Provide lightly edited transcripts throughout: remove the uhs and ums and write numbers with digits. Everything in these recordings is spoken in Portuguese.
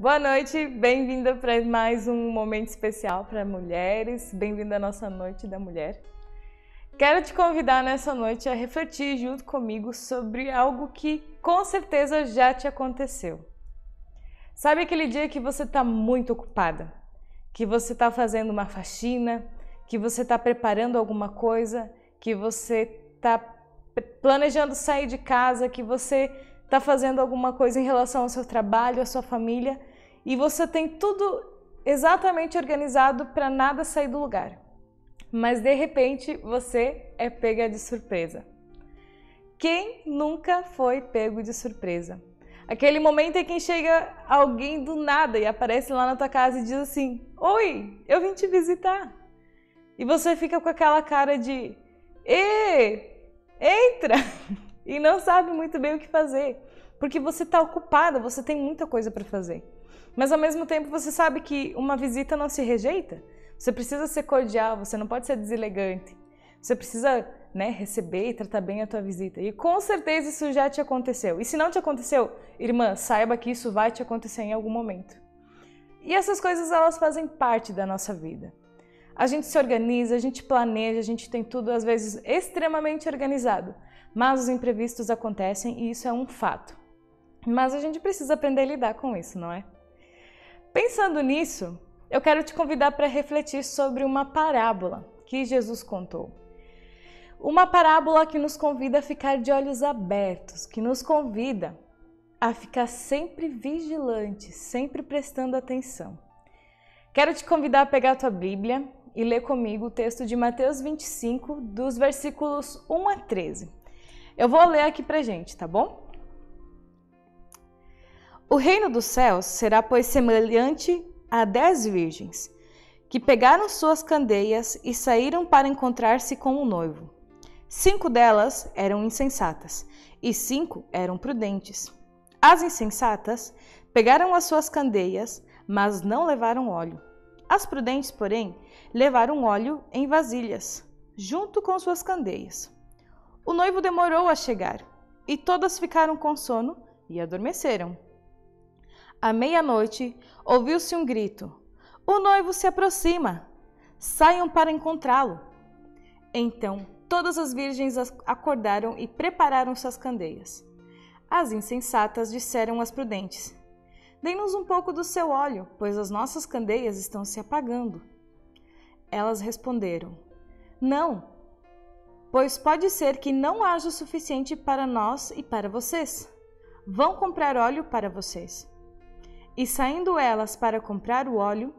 Boa noite, bem-vinda para mais um momento especial para mulheres, bem-vinda à nossa Noite da Mulher. Quero te convidar nessa noite a refletir junto comigo sobre algo que com certeza já te aconteceu. Sabe aquele dia que você está muito ocupada, que você está fazendo uma faxina, que você está preparando alguma coisa, que você está planejando sair de casa, que você está fazendo alguma coisa em relação ao seu trabalho, à sua família, e você tem tudo exatamente organizado para nada sair do lugar. Mas de repente você é pega de surpresa. Quem nunca foi pego de surpresa? Aquele momento em que chega alguém do nada e aparece lá na tua casa e diz assim: "Oi, eu vim te visitar." E você fica com aquela cara de entra! E não sabe muito bem o que fazer, porque você está ocupada, você tem muita coisa para fazer. Mas ao mesmo tempo você sabe que uma visita não se rejeita. Você precisa ser cordial, você não pode ser deselegante. Você precisa, receber e tratar bem a tua visita. E com certeza isso já te aconteceu. E se não te aconteceu, irmã, saiba que isso vai te acontecer em algum momento. E essas coisas, elas fazem parte da nossa vida. A gente se organiza, a gente planeja, a gente tem tudo às vezes extremamente organizado. Mas os imprevistos acontecem e isso é um fato. Mas a gente precisa aprender a lidar com isso, não é? Pensando nisso, eu quero te convidar para refletir sobre uma parábola que Jesus contou. Uma parábola que nos convida a ficar de olhos abertos, que nos convida a ficar sempre vigilantes, sempre prestando atenção. Quero te convidar a pegar a tua Bíblia e ler comigo o texto de Mateus 25, dos versículos 1 a 13. Eu vou ler aqui pra gente, tá bom? O reino dos céus será, pois, semelhante a 10 virgens, que pegaram suas candeias e saíram para encontrar-se com o noivo. 5 delas eram insensatas e 5 eram prudentes. As insensatas pegaram as suas candeias, mas não levaram óleo. As prudentes, porém, levaram óleo em vasilhas, junto com suas candeias. O noivo demorou a chegar, e todas ficaram com sono e adormeceram. À meia-noite, ouviu-se um grito: "O noivo se aproxima! Saiam para encontrá-lo!" Então, todas as virgens acordaram e prepararam suas candeias. As insensatas disseram às prudentes: "Dê-nos um pouco do seu óleo, pois as nossas candeias estão se apagando." Elas responderam: "Não, pois pode ser que não haja o suficiente para nós e para vocês. Vão comprar óleo para vocês." E saindo elas para comprar o óleo,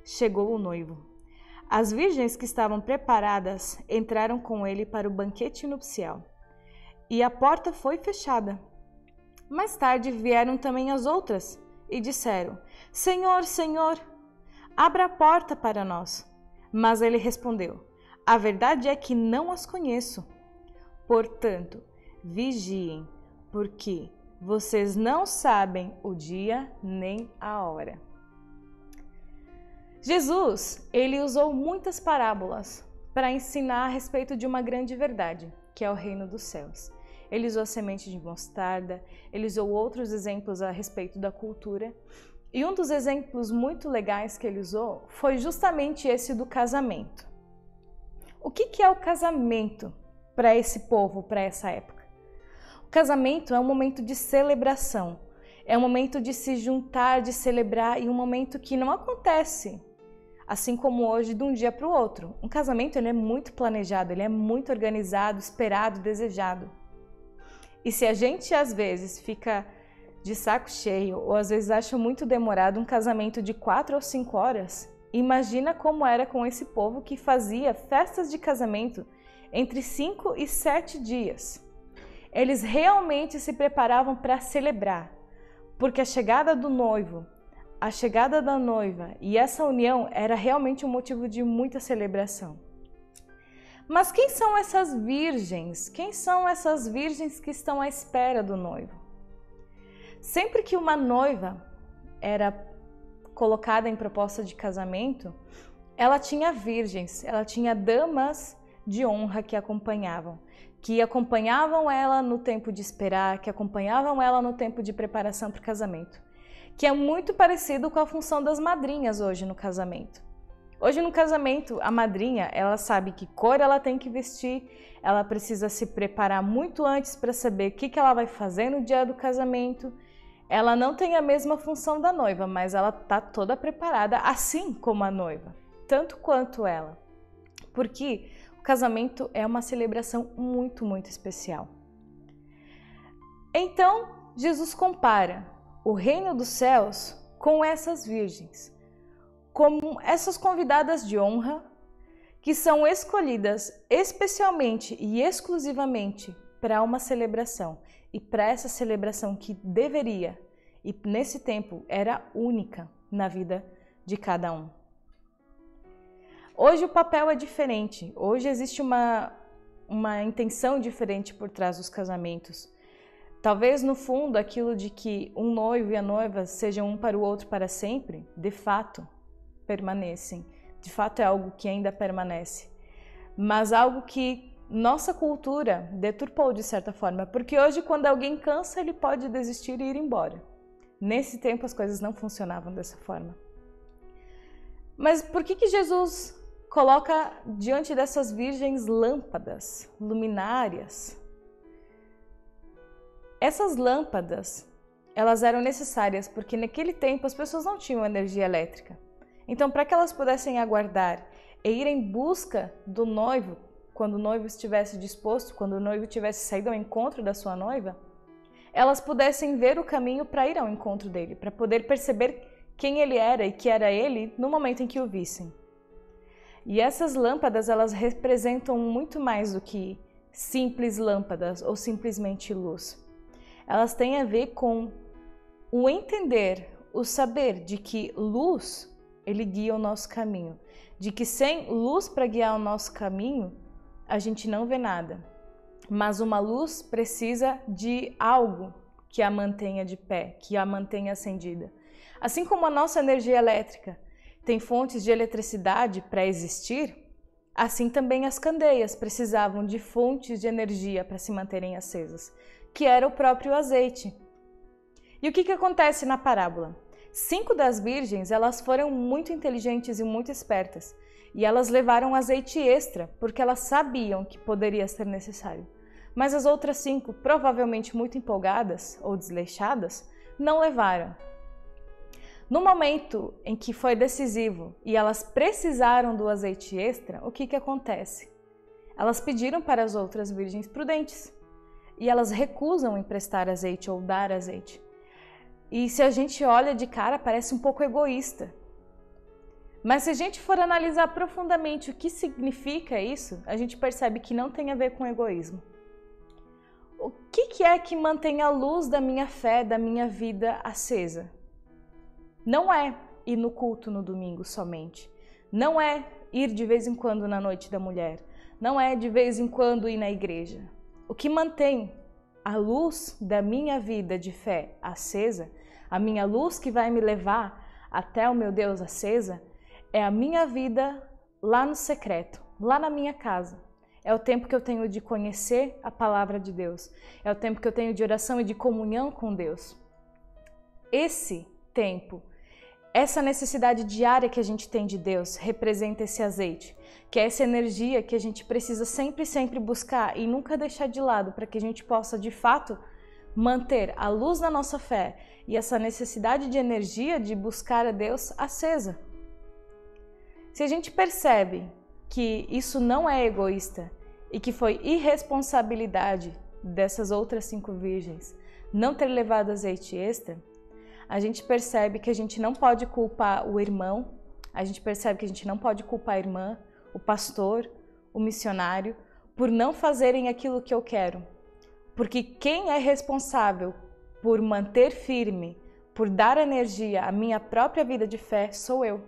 chegou o noivo. As virgens que estavam preparadas entraram com ele para o banquete nupcial. E a porta foi fechada. Mais tarde vieram também as outras e disseram: "Senhor, Senhor, abra a porta para nós." Mas ele respondeu: "A verdade é que não as conheço. Portanto, vigiem, porque vocês não sabem o dia nem a hora." Jesus, ele usou muitas parábolas para ensinar a respeito de uma grande verdade, que é o reino dos céus. Ele usou a semente de mostarda, ele usou outros exemplos a respeito da cultura. E um dos exemplos muito legais que ele usou foi justamente esse do casamento. O que é o casamento para esse povo, para essa época? O casamento é um momento de celebração, é um momento de se juntar, de celebrar, e um momento que não acontece assim como hoje, de um dia para o outro. Um casamento, ele é muito planejado, ele é muito organizado, esperado, desejado. E se a gente às vezes fica de saco cheio ou às vezes acha muito demorado um casamento de 4 ou 5 horas, imagina como era com esse povo que fazia festas de casamento entre 5 e 7 dias. Eles realmente se preparavam para celebrar, porque a chegada do noivo, a chegada da noiva e essa união era realmente um motivo de muita celebração. Mas quem são essas virgens? Quem são essas virgens que estão à espera do noivo? Sempre que uma noiva era colocada em proposta de casamento, ela tinha virgens, ela tinha damas de honra que acompanhavam ela no tempo de esperar, que acompanhavam ela no tempo de preparação para o casamento. que é muito parecido com a função das madrinhas hoje no casamento. Hoje no casamento, a madrinha, ela sabe que cor ela tem que vestir, ela precisa se preparar muito antes para saber o que ela vai fazer no dia do casamento. Ela não tem a mesma função da noiva, mas ela está toda preparada, assim como a noiva, tanto quanto ela. Porque o casamento é uma celebração muito, muito especial. Então, Jesus compara o reino dos céus com essas virgens, como essas convidadas de honra que são escolhidas especialmente e exclusivamente para uma celebração e para essa celebração que deveria e nesse tempo era única na vida de cada um. Hoje o papel é diferente, hoje existe uma intenção diferente por trás dos casamentos. Talvez no fundo aquilo de que um noivo e a noiva sejam um para o outro para sempre, de fato permanecem. De fato é algo que ainda permanece. Mas algo que nossa cultura deturpou de certa forma. Porque hoje quando alguém cansa, ele pode desistir e ir embora. Nesse tempo as coisas não funcionavam dessa forma. Mas por que Jesus coloca diante dessas virgens lâmpadas, luminárias? Essas lâmpadas, elas eram necessárias porque naquele tempo as pessoas não tinham energia elétrica. Então, para que elas pudessem aguardar e ir em busca do noivo, quando o noivo estivesse disposto, quando o noivo tivesse saído ao encontro da sua noiva, elas pudessem ver o caminho para ir ao encontro dele, para poder perceber quem ele era e que era ele no momento em que o vissem. E essas lâmpadas, elas representam muito mais do que simples lâmpadas ou simplesmente luz. Elas têm a ver com o entender, o saber de que luz, ele guia o nosso caminho. De que sem luz para guiar o nosso caminho, a gente não vê nada. Mas uma luz precisa de algo que a mantenha de pé, que a mantenha acendida. Assim como a nossa energia elétrica tem fontes de eletricidade para existir, assim também as candeias precisavam de fontes de energia para se manterem acesas, que era o próprio azeite. E o que acontece na parábola? 5 das virgens, elas foram muito inteligentes e muito espertas, e elas levaram azeite extra, porque elas sabiam que poderia ser necessário. Mas as outras 5, provavelmente muito empolgadas ou desleixadas, não levaram. No momento em que foi decisivo e elas precisaram do azeite extra, o que acontece? Elas pediram para as outras virgens prudentes, e elas recusam emprestar azeite ou dar azeite. E se a gente olha de cara, parece um pouco egoísta. Mas se a gente for analisar profundamente o que significa isso, a gente percebe que não tem a ver com egoísmo. O que é que mantém a luz da minha fé, da minha vida acesa? Não é ir no culto no domingo somente. Não é ir de vez em quando na noite da mulher. Não é de vez em quando ir na igreja. O que mantém a luz da minha vida de fé acesa, a minha luz que vai me levar até o meu Deus acesa, é a minha vida lá no secreto, lá na minha casa. É o tempo que eu tenho de conhecer a palavra de Deus. É o tempo que eu tenho de oração e de comunhão com Deus. Esse tempo, essa necessidade diária que a gente tem de Deus, representa esse azeite, que é essa energia que a gente precisa sempre buscar e nunca deixar de lado, para que a gente possa, de fato, manter a luz da nossa fé e essa necessidade de energia de buscar a Deus acesa. Se a gente percebe que isso não é egoísta e que foi irresponsabilidade dessas outras 5 virgens não ter levado azeite extra, a gente percebe que a gente não pode culpar o irmão, a gente percebe que a gente não pode culpar a irmã, o pastor, o missionário, por não fazerem aquilo que eu quero. Porque quem é responsável por manter firme, por dar energia à minha própria vida de fé, sou eu.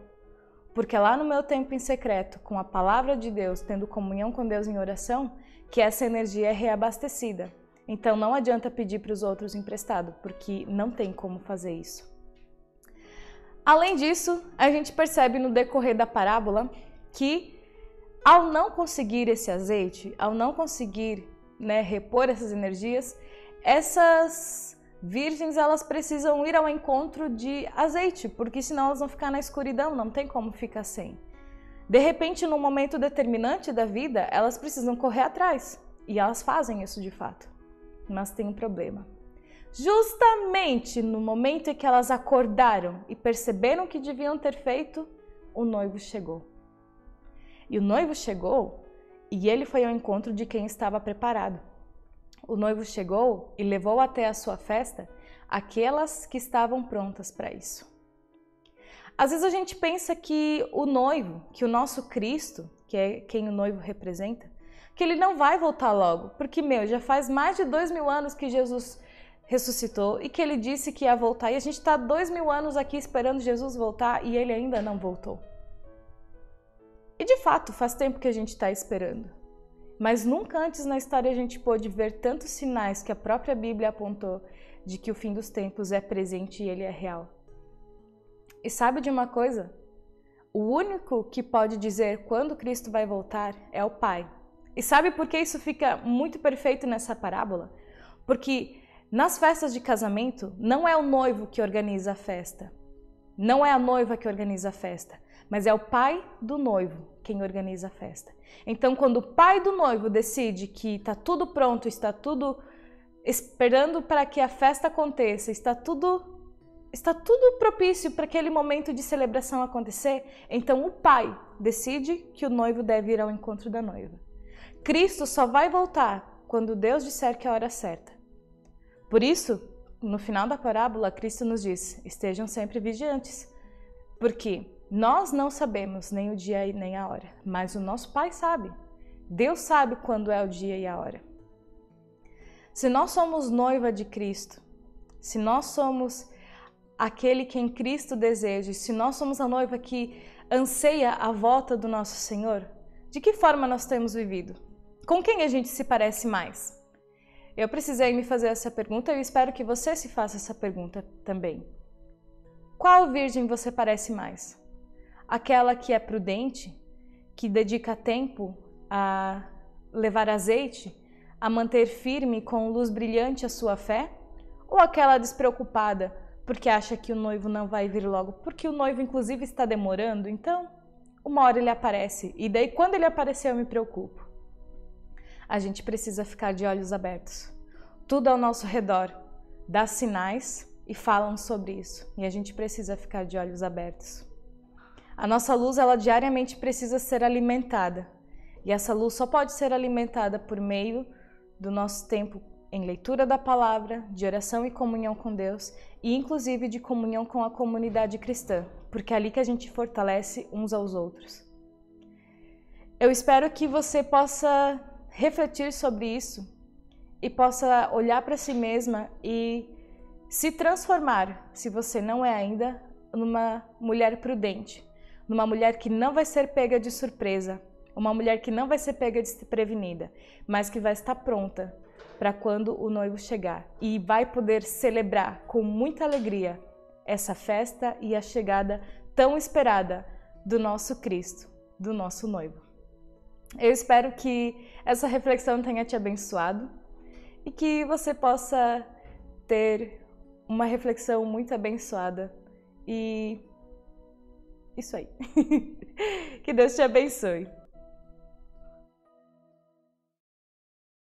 Porque lá no meu tempo em secreto, com a palavra de Deus, tendo comunhão com Deus em oração, que essa energia é reabastecida. Então não adianta pedir para os outros emprestado, porque não tem como fazer isso. Além disso, a gente percebe no decorrer da parábola que ao não conseguir esse azeite, ao não conseguir repor essas energias, essas Virgens, elas precisam ir ao encontro de azeite, porque senão elas vão ficar na escuridão, não tem como ficar sem. De repente, num momento determinante da vida, elas precisam correr atrás. E elas fazem isso de fato. Mas tem um problema. Justamente no momento em que elas acordaram e perceberam o que deviam ter feito, o noivo chegou. E o noivo chegou e ele foi ao encontro de quem estava preparado. O noivo chegou e levou até a sua festa aquelas que estavam prontas para isso. Às vezes a gente pensa que o noivo, que o nosso Cristo, que é quem o noivo representa, que ele não vai voltar logo, porque, já faz mais de 2000 anos que Jesus ressuscitou e que ele disse que ia voltar, e a gente está 2000 anos aqui esperando Jesus voltar e ele ainda não voltou. E de fato, faz tempo que a gente está esperando. Mas nunca antes na história a gente pôde ver tantos sinais que a própria Bíblia apontou de que o fim dos tempos é presente e ele é real. E sabe de uma coisa? O único que pode dizer quando Cristo vai voltar é o Pai. E sabe por que isso fica muito perfeito nessa parábola? Porque nas festas de casamento não é o noivo que organiza a festa. Não é a noiva que organiza a festa, mas é o pai do noivo quem organiza a festa. Então, quando o pai do noivo decide que está tudo pronto, está tudo esperando para que a festa aconteça, está tudo propício para aquele momento de celebração acontecer, então o pai decide que o noivo deve ir ao encontro da noiva. Cristo só vai voltar quando Deus disser que é a hora certa. Por isso, no final da parábola, Cristo nos diz: estejam sempre vigilantes, porque nós não sabemos nem o dia e nem a hora, mas o nosso Pai sabe. Deus sabe quando é o dia e a hora. Se nós somos noiva de Cristo, se nós somos aquele que em Cristo deseja, se nós somos a noiva que anseia a volta do nosso Senhor, de que forma nós temos vivido? Com quem a gente se parece mais? Eu precisei me fazer essa pergunta e eu espero que você se faça essa pergunta também. Qual virgem você parece mais? Aquela que é prudente, que dedica tempo a levar azeite, a manter firme com luz brilhante a sua fé? Ou aquela despreocupada porque acha que o noivo não vai vir logo, porque o noivo inclusive está demorando, então uma hora ele aparece e daí quando ele aparecer eu me preocupo. A gente precisa ficar de olhos abertos. Tudo ao nosso redor dá sinais e falam sobre isso e a gente precisa ficar de olhos abertos. A nossa luz, ela diariamente precisa ser alimentada e essa luz só pode ser alimentada por meio do nosso tempo em leitura da palavra, de oração e comunhão com Deus e inclusive de comunhão com a comunidade cristã, porque é ali que a gente fortalece uns aos outros. Eu espero que você possa refletir sobre isso e possa olhar para si mesma e se transformar, se você não é ainda, numa mulher prudente, numa mulher que não vai ser pega de surpresa, uma mulher que não vai ser pega desprevenida, mas que vai estar pronta para quando o noivo chegar e vai poder celebrar com muita alegria essa festa e a chegada tão esperada do nosso Cristo, do nosso noivo. Eu espero que essa reflexão tenha te abençoado e que você possa ter uma reflexão muito abençoada e isso aí. Que Deus te abençoe.